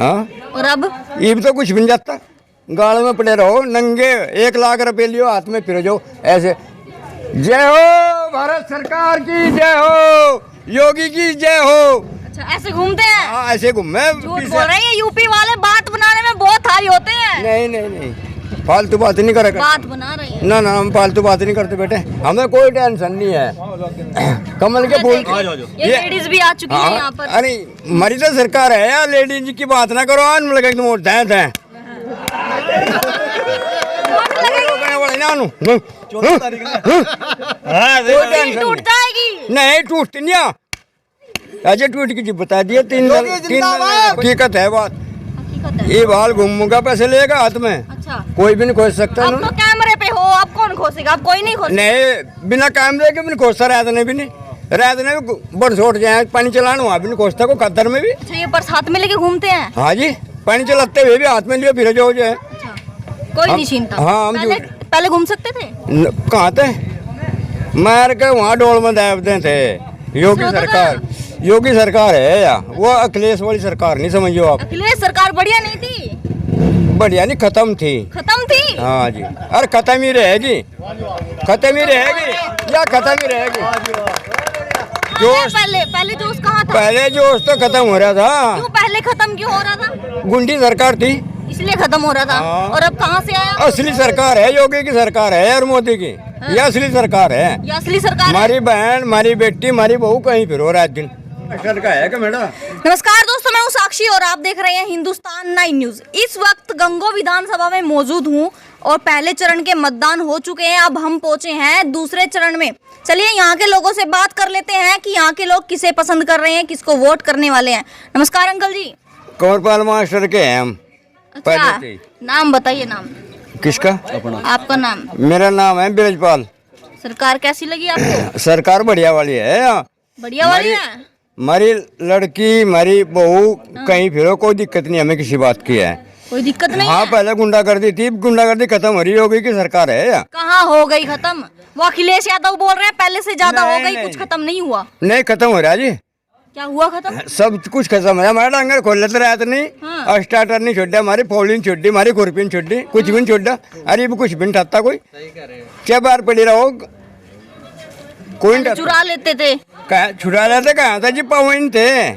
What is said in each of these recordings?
हाँ, और अब ये भी तो कुछ भी नहीं जाता। गाड़ में पड़े रहो नंगे, 1 लाख रुपए लियो हाथ में फिर जाओ ऐसे। जय हो भारत सरकार की जय हो, योगी की जय हो। अच्छा ऐसे घूमते हैं? हाँ ऐसे घूमे। झूठ बोल रहे हैं, यूपी वाले बात बनाने में बहुत हाई होते हैं। नहीं नहीं नहीं, फालतू बात नहीं करेगा। बात बना रहे हैं। ना ना, हम फालतू बात नहीं करते बेटे, हमें कोई टेंशन नहीं है। कमल के फूल ये लेडीज भी आ चुकी है यहाँ पर। अरे हमारी तो सरकार है यार, लेडीज की बात ना करो। आन लगे तुम वोट दें टूट जाएगी। नहीं टूटती नहीं, अजय टूट की जी बता दिया। 3 हकीकत है बात। ये बाल घूमूंगा पैसे लेगा हाथ में। अच्छा कोई भी नहीं खोज सकता। आप तो कैमरे पे हो, आप कौन खोसेगा? आप कोई नहीं खोसेगा। नहीं बिना कैमरे के भी नहीं खोजता, रहने भी नहीं, रहने भी बड़ छोट जाए। पानी चलाना वहाँ भी नहीं खोजता को, कद्दर में भी। अच्छा ये पर्स हाथ में लेके घूमते हैं? हाँ जी, पानी चलाते हुए भी हाथ में लिए फिर जो है। अच्छा कोई नहीं छीनता? हाँ, हम पहले घूम सकते थे? कहाँ थे मार के वहाँ डोल में दाबते थे। योगी सरकार, योगी सरकार है या वो अखिलेश वाली सरकार नहीं समझो आप। अखिलेश सरकार बढ़िया नहीं थी? बढ़िया नहीं, खत्म थी। खत्म थी? हाँ जी, अरे खत्म ही रहेगी, खत्म ही रहेगी या खत्म ही रहेगी। जोश पहले जोश कहाँ था? पहले जोश तो खत्म हो रहा था। क्यों पहले खत्म क्यों हो रहा था? गुंडी सरकार थी इसलिए खत्म हो रहा था। हाँ। और अब कहाँ से आया? असली सरकार है, योगी की सरकार है और मोदी की। हाँ। ये असली सरकार है। ये असली सरकार है? हमारी बहन, हमारी बेटी, हमारी बहू कहीं फिर हो रात दिन का है क्या मैडम? नमस्कार दोस्तों, मैं हूं साक्षी और आप देख रहे हैं हिंदुस्तान 9 न्यूज। इस वक्त गंगो विधानसभा में मौजूद हूं और पहले चरण के मतदान हो चुके हैं। अब हम पहुंचे हैं दूसरे चरण में। चलिए यहाँ के लोगों से बात कर लेते हैं कि यहाँ के लोग किसे पसंद कर रहे हैं, किसको वोट करने वाले हैं। नमस्कार अंकल जी। कंवरपाल मास्टर के हैं हम। अच्छा नाम बताइए। नाम किसका? आपका नाम? मेरा नाम है ब्रजपाल। सरकार कैसी लगी आपको? सरकार बढ़िया वाली है। बढ़िया वाली है? हमारी लड़की, हमारी बहू कहीं फिरो, कोई दिक्कत नहीं हमें किसी बात की है। कोई दिक्कत नहीं हाँ है? पहले गुंडागर्दी थी, गुंडागर्दी खत्म हो रही, योगी की सरकार है। कहाँ हो गई खत्म? वो अखिलेश यादव बोल रहे हैं पहले से ज्यादा हो गई। नहीं, कुछ खत्म नहीं हुआ? नहीं खत्म हो रहा जी, क्या हुआ खत्म? सब कुछ खत्म है। हमारा डांगर खोल लेते रहते नहीं। हाँ। स्टार्टर नहीं छोड़ा, हमारी फोल्डिंग नहीं छोड़ी, हमारी खुरपी नहीं छोड़ी, कुछ भी नहीं छोड़ा। अरे भी कुछ भी नहीं ठाता कोई। क्या बार पड़ी रहो कोई नहीं चुरा लेते थे? छुड़ा लेते कहाँ था जी, पावन थे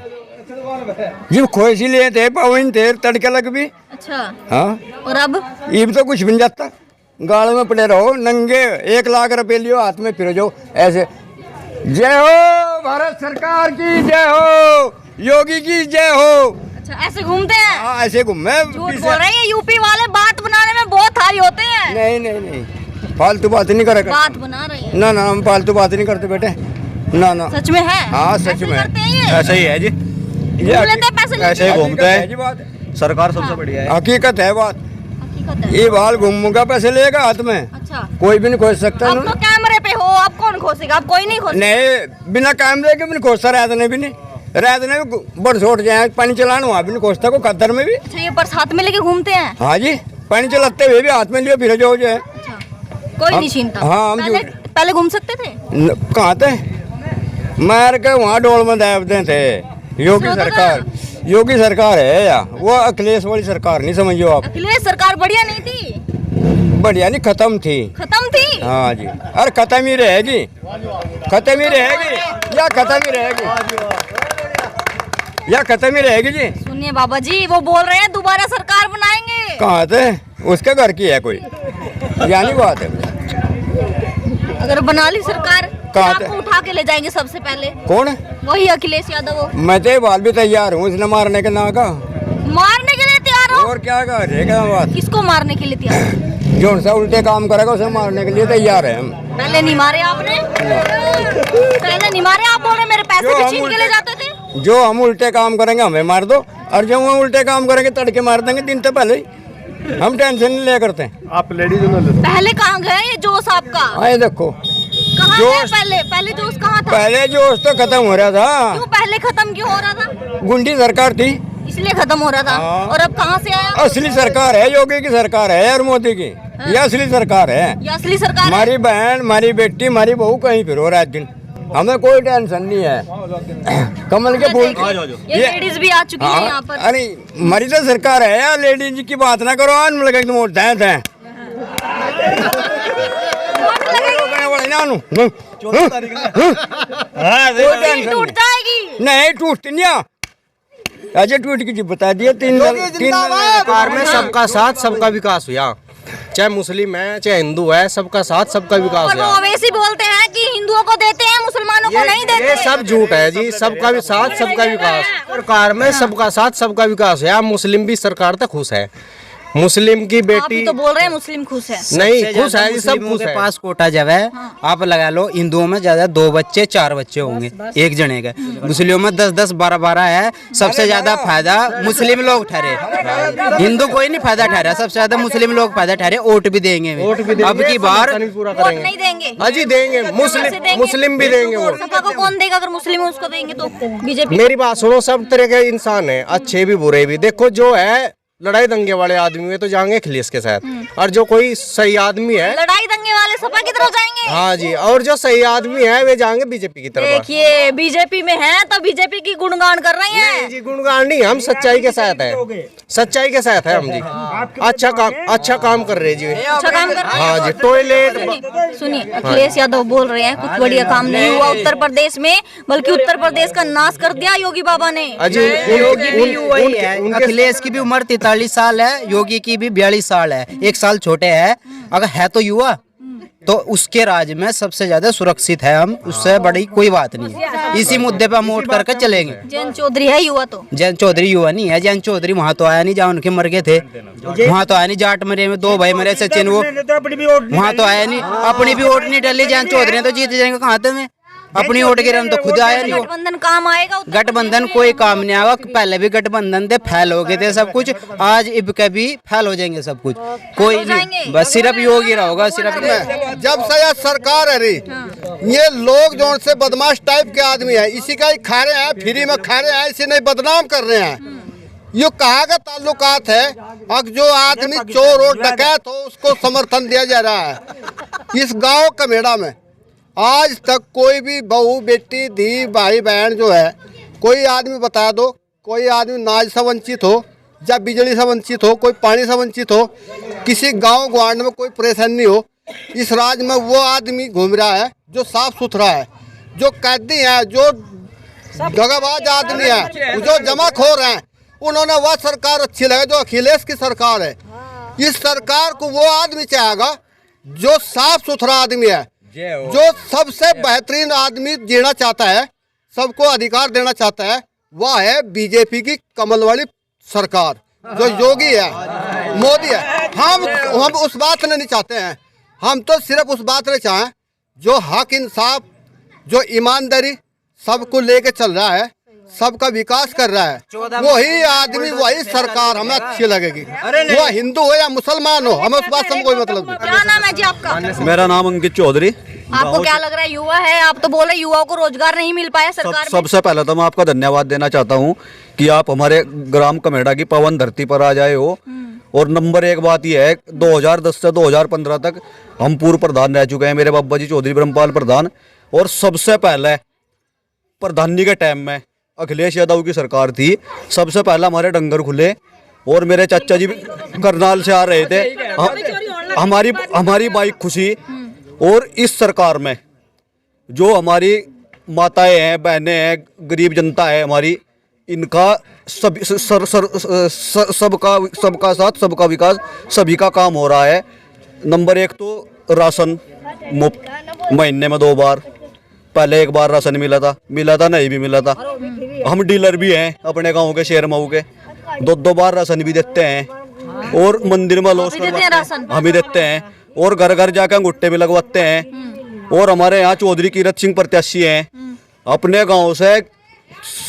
जी, खोसी लिए थे, पावन थे, तड़के लग भी। अच्छा हाँ, और अब ये भी तो कुछ भी नहीं जाता। गाड़ में पड़े रहो नंगे, 1 लाख रुपए लियो हाथ में फिर जाओ ऐसे। जय हो भारत सरकार की जय हो, योगी की जय हो। अच्छा ऐसे घूमते हैं? हाँ ऐसे घूमे। झूठ बोल रहे हैं, यूपी वाले बात बनाने में बहुत हाई होते हैं। नहीं नहीं नहीं, फालतू बात नहीं करेगा। बात बना रहे हैं। ना ना, हम फालतू बात नहीं करते बेटे, ना ना। सच में है? हाँ सच ऐसे में करते हैं ये? ऐसा ही है जी, घूम लेते हैं पैसे लेके? ऐसे ही घूमते है जी हैं। बात, सरकार सबसे बढ़िया है। हकीकत है बात। हकीकत है? ये बाल घूमूंगा पैसे लेगा हाथ में। अच्छा कोई भी नहीं खोज सकता। आप तो कैमरे पे हो, आप कौन खोसेगा? आप कोई नहीं खोसेगा। नहीं बिना कैमरे के भी नहीं खोजता, रहने भी नहीं, रहने भी बड़ छोट जाए। पानी चलाना वहाँ भी नहीं खोजता को, कद्दर में भी। अच्छा ये पर्स हाथ में लेके घूमते हैं? हाँ जी, पानी चलाते हुए भी हाथ में लिए फिर जो है। अच्छा कोई नहीं छीनता? हाँ, हम पहले घूम सकते थे? कहाँ थे मार के वहाँ डोल में दाबते थे। योगी सरकार, योगी सरकार है या वो अखिलेश वाली सरकार नहीं समझो आप। अखिलेश सरकार बढ़िया नहीं थी? बढ़िया नहीं, खत्म थी। खत्म थी? हाँ जी, अरे खत्म ही रहेगी, खत्म ही रहेगी या खत्म ही रहेगी या खत्म ही रहेगी जी। सुनिए बाबा जी, वो बोल रहे हैं दोबारा सरकार बनाएंगे। कहाँ थे? उसके घर की है कोई, यानी बात है। अगर बना ली सरकार तो कहाँ आपको उठा के ले जाएंगे सबसे पहले। कौन? वही अखिलेश यादव। मैं तो बाल भी तैयार हूँ इसने मारने के ना का। मारने के लिए तैयार हो? और क्या कर रहे क्या बात? किसको मारने के लिए तैयार? जो सा उल्टे काम करेगा उसे मारने के लिए तैयार है हम। पहले नहीं मारे आपने? पहले नहीं मारे? आप बोल रहे मेरे पैसे भी छीन के ले जाते थे। जो हम उल्टे काम करेंगे हमें मार दो, और जो हम उल्टे काम करेंगे तड़के मार देंगे दिन तो पहले ही। हम टेंशन नहीं ले करते। आप लेडीज पहले कहाँ गए ये जोश आपका? आए देखो कहाँ गए पहले? पहले जोश कहाँ था? पहले जोश तो खत्म हो रहा था। क्यों पहले खत्म क्यों हो रहा था? गुंडी सरकार थी इसलिए खत्म हो रहा था। हाँ। और अब कहाँ से आया? असली सरकार है, योगी की सरकार है और मोदी की। ये असली सरकार है। ये असली सरकार है? हमारी बहन, हमारी बेटी, हमारी बहू कहीं फिर हो रात दिन हमें कोई टेंशन नहीं है। कमल के फूल ये लेडीज भी आ चुकी है यहाँ पर। अरे हमारी तो सरकार है यार, लेडीज की बात ना करो। आज लगे तुम वोट दें टूट जाएगी। नहीं टूटती नहीं, अजय टूट की बता दिया। तीन सरकार में सबका साथ सबका विकास हुआ, चाहे मुस्लिम है चाहे हिंदू है, सबका साथ सबका विकास और वो हुआ। वैसे बोलते हैं कि हिंदुओं को देते हैं मुसलमानों को नहीं देते। ये सब झूठ है जी। सबका भी साथ सबका विकास, सरकार में सबका साथ सबका विकास है। मुस्लिम भी सरकार तक खुश है। मुस्लिम की आप बेटी ही तो बोल रहे हैं मुस्लिम खुश है। नहीं खुश है जी, सब खुश के है। पास कोटा जब है, आप लगा लो हिंदुओं में ज्यादा 2 बच्चे 4 बच्चे होंगे एक जने के, मुस्लिमों में 10-10 12-12 है। सबसे ज्यादा फायदा मुस्लिम लोग ठहरे, हिंदू कोई नहीं फायदा ठहरा, सबसे ज्यादा मुस्लिम लोग फायदा ठहरे। वोट भी देंगे वोट भी देंगे, अब की बार समर्थन भी पूरा वोट करेंगे। नहीं देंगे। हाँ जी देंगे, मुस्लिम भी देंगे वोट। सपा को कौन देगा? अगर मुस्लिम है उसको देंगे तो बीजेपी। मेरी बात सुनो, सब तरह के इंसान है, अच्छे भी बुरे भी। देखो जो है लड़ाई दंगे वाले आदमी है तो जाएंगे अखिलेश के साथ, और जो कोई सही आदमी है, लड़ाई दंगे वाले सपा की तरफ जाएंगे। हाँ जी, और जो सही आदमी है वे जाएंगे बीजेपी की तरफ। देखिए बीजेपी में है तो बीजेपी की गुणगान कर रहे हैं। नहीं जी, गुणगान नहीं, हम सच्चाई के साथ है, सच्चाई के साथ है हम जी। अच्छा काम कर रहे जी। अच्छा काम कर रहे हैं। हाँ जी, टॉयलेट। सुनिए अखिलेश यादव बोल रहे हैं कुछ बढ़िया काम नहीं हुआ उत्तर प्रदेश में, बल्कि उत्तर प्रदेश का नाश कर दिया योगी बाबा ने। अजी योगी भी वही है, अखिलेश की भी उम्र 43 साल है, योगी की भी 42 साल है, 1 साल छोटे है। अगर है तो युवा, तो उसके राज में सबसे ज्यादा सुरक्षित है हम, उससे बड़ी कोई बात नहीं है। इसी मुद्दे पे हम वोट करके चलेंगे। जयंत चौधरी है युवा तो? जयंत चौधरी युवा नहीं है। जयंत चौधरी वहां तो आया नहीं जहाँ उनके मर गए थे, वहां तो आया नहीं। जाट मरे में 2 भाई मरे, सचिन वो वहां तो आया नहीं, अपनी भी वोट नहीं डाली। जयंत चौधरी तो जीत जाएंगे कहाँ थे में, अपनी वोट गिरे हम तो खुद आया नहीं। गठबंधन काम आएगा? गठबंधन कोई काम नहीं आएगा। पहले भी गठबंधन थे, फैल हो गए थे सब कुछ, आज इब के भी फैल हो जाएंगे सब कुछ। कोई नहीं, बस सिर्फ योगी रहोगा सिर्फ। जब से यह सरकार है रही, ये लोग जो से बदमाश टाइप के आदमी है, इसी का ही खा रहे हैं, फ्री में खा रहे हैं, इसी नहीं बदनाम कर रहे हैं। ये कहा का ताल्लुकात है, अब जो आदमी चोर और डकैत हो उसको समर्थन दिया जा रहा है। इस गांव कमेड़ा में आज तक कोई भी बहू बेटी धी भाई बहन जो है, कोई आदमी बता दो, कोई आदमी नाज से वंचित हो या बिजली से वंचित हो, कोई पानी से वंचित हो, किसी गांव ग्वांड में कोई परेशानी हो, इस राज्य में वो आदमी घूम रहा है जो साफ सुथरा है, जो कैदी है, जो दगाबाज आदमी है, जो जमाखोर हैं, उन्होंने वह सरकार अच्छी लगे जो अखिलेश की सरकार है। इस सरकार को वो आदमी चाहेगा जो साफ सुथरा आदमी है, जो सबसे बेहतरीन आदमी जीना चाहता है, सबको अधिकार देना चाहता है। वह है बीजेपी की कमल वाली सरकार, जो योगी है, मोदी है। हम उस बात नहीं चाहते हैं, हम तो सिर्फ उस बात नहीं चाहें जो हक इंसाफ, जो ईमानदारी सबको लेके चल रहा है, सबका विकास कर रहा है, वही आदमी वही सरकार हमें अच्छी लगेगी। वो हिंदू हो या मुसलमान हो, हमें उस बात से कोई मतलब नहीं। क्या नाम है जी आपका? मेरा नाम अंकित चौधरी। आपको क्या लग रहा है, युवा है आप तो बोल रहे युवाओं को रोजगार नहीं मिल पाया सरकार में? सबसे पहले तो मैं आपका धन्यवाद देना चाहता हूं कि आप हमारे ग्राम कमेड़ा की पावन धरती पर आ जाए हो। और नंबर 1 बात यह है, 2010 से 2015 तक हम पूर्व प्रधान रह चुके हैं, मेरे बाबा जी चौधरी ब्रह्मपाल प्रधान। और सबसे पहले प्रधानी के टाइम में अखिलेश यादव की सरकार थी, सबसे पहला हमारे डंगर खुले। और मेरे चाचा जी करनाल से आ रहे थे, हमारी बाइक खुशी। और इस सरकार में जो हमारी माताएं हैं, बहनें हैं, गरीब जनता है हमारी, इनका सबका साथ सबका विकास, सभी का काम हो रहा है। नंबर 1 तो राशन मुफ्त महीने में 2 बार, पहले 1 बार राशन मिला था, नहीं भी मिला था। हम डीलर भी हैं अपने गांव के, शेर मऊ के, 2 बार राशन भी देते हैं। और मंदिर में लॉस हम ही देते हैं। और घर घर जाकर अंगूठे भी लगवाते हैं। और हमारे यहाँ चौधरी कीरत सिंह प्रत्याशी हैं, अपने गांव से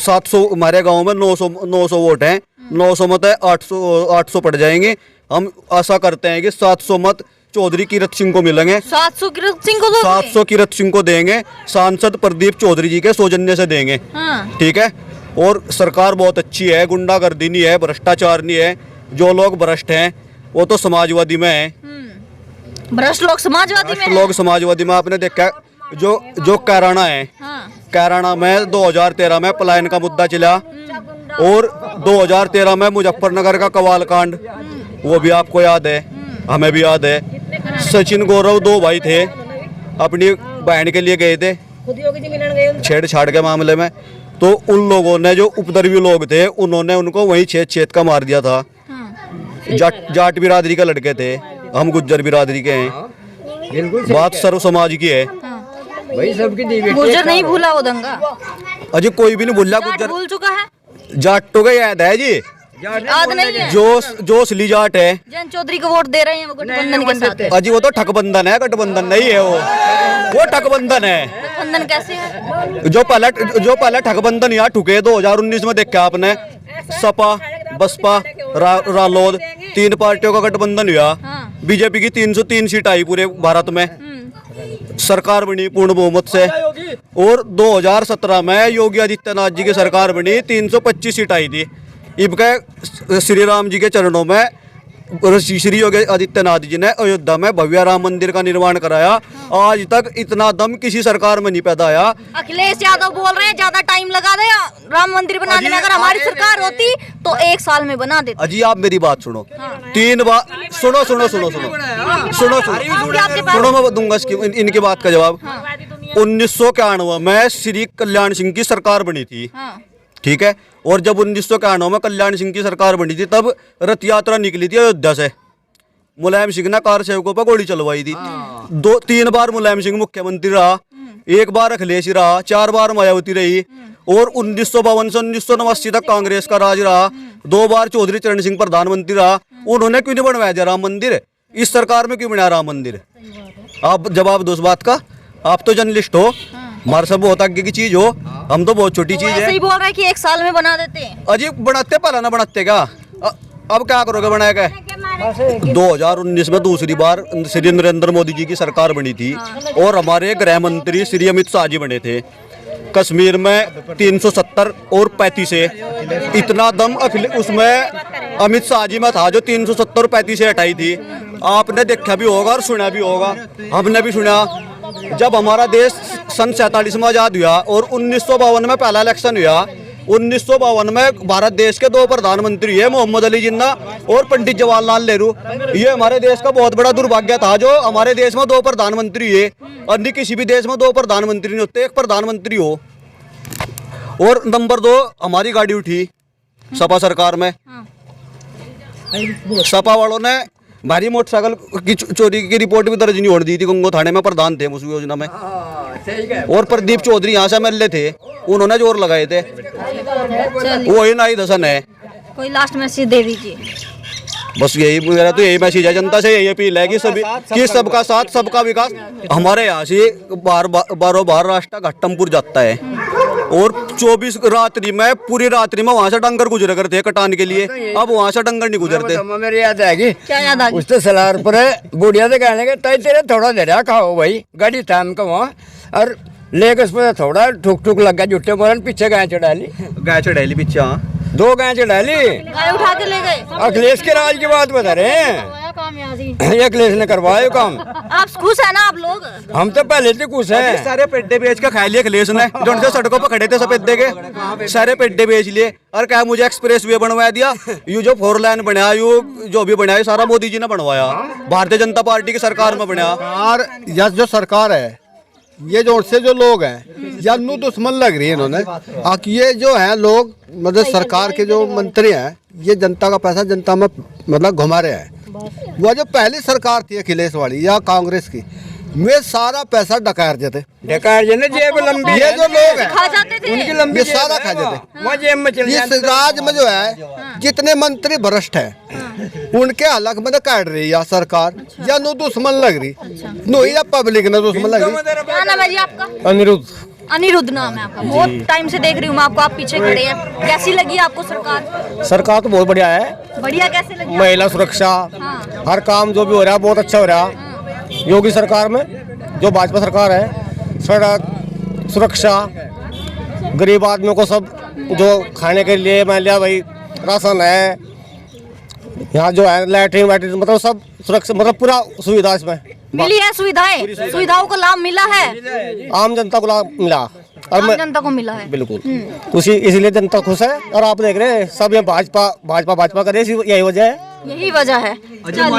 700, हमारे गांव में 900 वोट हैं, 900 मत है, 800 पड़ जाएंगे। हम आशा करते हैं कि 700 मत चौधरी कीरत सिंह को मिलेंगे। 700 कीरत सिंह को? 700 कीरत सिंह को देंगे, सांसद प्रदीप चौधरी जी के सौजन्य से देंगे। ठीक है। और सरकार बहुत अच्छी है, गुंडागर्दी नहीं है, भ्रष्टाचार नहीं है। जो लोग भ्रष्ट हैं वो तो समाजवादी में है। भ्रष्ट लोग समाजवादी में? आपने देखा जो कैराना है, हाँ। कैराना में 2013 में पलायन का मुद्दा चला और 2013 में मुजफ्फरनगर का कवाल कांड, वो भी आपको याद है, हमें भी याद है। सचिन गौरव 2 भाई थे, अपनी बहन के लिए गए थे छेड़छाड़ के मामले में, तो उन लोगों ने जो उपद्रवी लोग थे उन्होंने उनको वहीं छेद का मार दिया था। जाट बिरादरी के लड़के थे, हम गुज्जर बिरादरी के हैं, बात सर्व समाज की है। भाई सबकी गुर्जर नहीं भूला वो दंगा, अजय कोई भी नहीं भूला, जाट गुज्जर भूल चुका है, जाटों का याद है जी, याद नहीं है। जो असली जाट है, जयंत चौधरी को वोट दे रहे हैं वो गठबंधन के साथ। अजी वो तो ठगबंधन है, गठबंधन नहीं है वो ठगबंधन है। गठबंधन कैसे है? जो पहले ठगबंधन यहाँ ठुके 2019 में देखा आपने, सपा बसपा रालोद 3 पार्टियों का गठबंधन हुआ, बीजेपी की 303 सीट आई पूरे भारत में, सरकार बनी पूर्ण बहुमत से, और 2017 में योगी आदित्यनाथ जी की सरकार बनी, 325 सीट आई थी। इनके श्री राम जी के चरणों में श्री योगी आदित्यनाथ जी ने अयोध्या में भव्य राम मंदिर का निर्माण कराया। आज तक इतना दम किसी सरकार में नहीं पैदा आया। अखिलेश यादव बोल रहे हैं ज्यादा टाइम लगा दे राम मंदिर बनाने में, अगर हमारी सरकार होती तो 1 साल में बना देती। अजी आप मेरी बात सुनो, 3 बार सुनो मैं दूंगा इनकी बात का जवाब। 1991 में श्री कल्याण सिंह की सरकार बनी थी, ठीक है, और जब 1991 में कल्याण सिंह की सरकार बनी थी तब रथ यात्रा निकली थी अयोध्या से, मुलायम सिंह ने कार सेवकों पर गोली चलवाई थी। 3 बार मुलायम सिंह मुख्यमंत्री रहा, 1 बार अखिलेश रहा, 4 बार मायावती रही, और 1952 से 1989 तक कांग्रेस का राज रहा, 2 बार चौधरी चरण सिंह प्रधानमंत्री रहा। उन्होंने क्यों नहीं बनवाया दिया राम मंदिर? इस सरकार में क्यों बनाया राम मंदिर? आप जवाब दो इस बात का। आप तो जर्नलिस्ट हो, हमारे सब बहुत आगे की चीज हो, हम तो बहुत छोटी चीज है। ऐसे ही बोल रहे हैं कि 1 साल में बना देते हैं। अजीब बनाते पहला ना बनाते क्या? अब क्या करोगे बनाया क्या? 2019 में दूसरी बार श्री नरेंद्र मोदी जी की सरकार बनी थी और हमारे गृह मंत्री श्री अमित शाह जी बने थे। कश्मीर में 370 और 35 से इतना दम उसमें अमित शाह जी में था जो 370 और 35 से हटाई थी। आपने देखा भी होगा और सुना भी होगा, हमने भी सुना। जब हमारा देश सन 47 में आज़ाद हुआ और 1952 में पहला इलेक्शन हुआ, 1952 में भारत देश के 2 प्रधानमंत्री है, मोहम्मद अली जिन्ना और पंडित जवाहरलाल नेहरू। ये हमारे देश का बहुत बड़ा दुर्भाग्य था जो हमारे देश में 2 प्रधानमंत्री है, और नहीं किसी भी देश में 2 प्रधानमंत्री नहीं होते, 1 प्रधानमंत्री हो। और नंबर 2 हमारी गाड़ी उठी सपा सरकार में। सपा वालों ने भारी मोटरसाइकिल की चोरी की रिपोर्ट भी दर्ज नहीं होने दी थी। गंगो थाने में प्रधान थे उस योजना में, और प्रदीप चौधरी यहाँ से एमएलए थे, उन्होंने जोर लगाए थे। वही नाई दसन है। कोई लास्ट मैसेज दे दीजिए। बस यही मेरा तो यही मैसेज है जनता से, यही अपील है कि सभी कि सबका साथ सबका विकास। हमारे यहाँ से बार रास्ता घट्टमपुर जाता है और 24 रात्रि में पूरी रात्रि में वहाँ से डंगर गुजर करते कटान के लिए, अब वहाँ से डंगर नहीं गुजरते। मेरी याद आएगी, क्या याद आ गई? उस तो सलार पर बुढ़िया से कहने के तय तेरे थोड़ा दे रहा खाओ भाई, गाड़ी थाम का वहाँ, और लेके उस पर थोड़ा ठुक ठुक लग गया, जुट्टे मोरन पीछे गाय चढ़ा ली पीछे। हाँ 2 गाय चढ़ा ली, गाय उठा के ले गए। अखिलेश के राज की बात बता रहे हैं, ये अखिलेश ने करवाया काम। आप खुश है ना आप लोग? हम तो पहले से खुश हैं। सारे पेड्डे बेच के खा लिए अखिलेश ने, जो उनसे सड़कों पर खड़े थे सफेदे के, सारे पेड्डे बेच लिए। और क्या मुझे एक्सप्रेस वे बनवा दिया, यू जो 4 लाइन बनाया, यू जो भी बनाया सारा मोदी जी ने बनवाया, भारतीय जनता पार्टी की सरकार में बनाया। और यह जो सरकार है, ये जो से जो लोग हैं जानू दुश्मन लग रही है इन्होंने। ये जो है लोग मतलब सरकार के जो मंत्री हैं, ये जनता का पैसा जनता में मतलब घुमा रहे हैं। वो जो पहली सरकार थी अखिलेश वाली या कांग्रेस की, में सारा पैसा डकार जाते, जेब लंबी, ये जो लोग हैं खा जाते थे, उनकी लंबी ये सारा खा जाते। वहाँ जेब में चले इस राज में जो है जितने मंत्री भ्रष्ट हैं उनके अलग में काट रही है सरकार, या नो दुश्मन लग रही, नो या पब्लिक ने दुश्मन लग रही। क्या नाम है जी आपका? अनिरुद्ध। अनिरुद्ध नाम है आपका। बहुत टाइम से देख रही हूँ मैं आपको, आप पीछे खड़े हैं। कैसी लगी आपको सरकार? सरकार तो बहुत बढ़िया है, बढ़िया। कैसे लगी? महिला सुरक्षा, हर काम जो भी हो रहा है बहुत अच्छा हो रहा है। योगी सरकार में जो भाजपा सरकार है, सड़क सुरक्षा, गरीब आदमियों को सब जो खाने के लिए मान लिया भाई राशन है, यहाँ जो है लैट्रिन वैट्रिन मतलब सब सुरक्षा, मतलब पूरा सुविधा इसमें। मिली है सुविधाएं, सुविधाओं का लाभ मिला है, आम जनता को लाभ मिला और आम मैं जनता को मिला है। बिल्कुल उसी इसलिए जनता खुश है। और आप देख रहे हैं सब ये भाजपा भाजपा भाजपा करे, यही वजह है। यही वजह है। चलिए।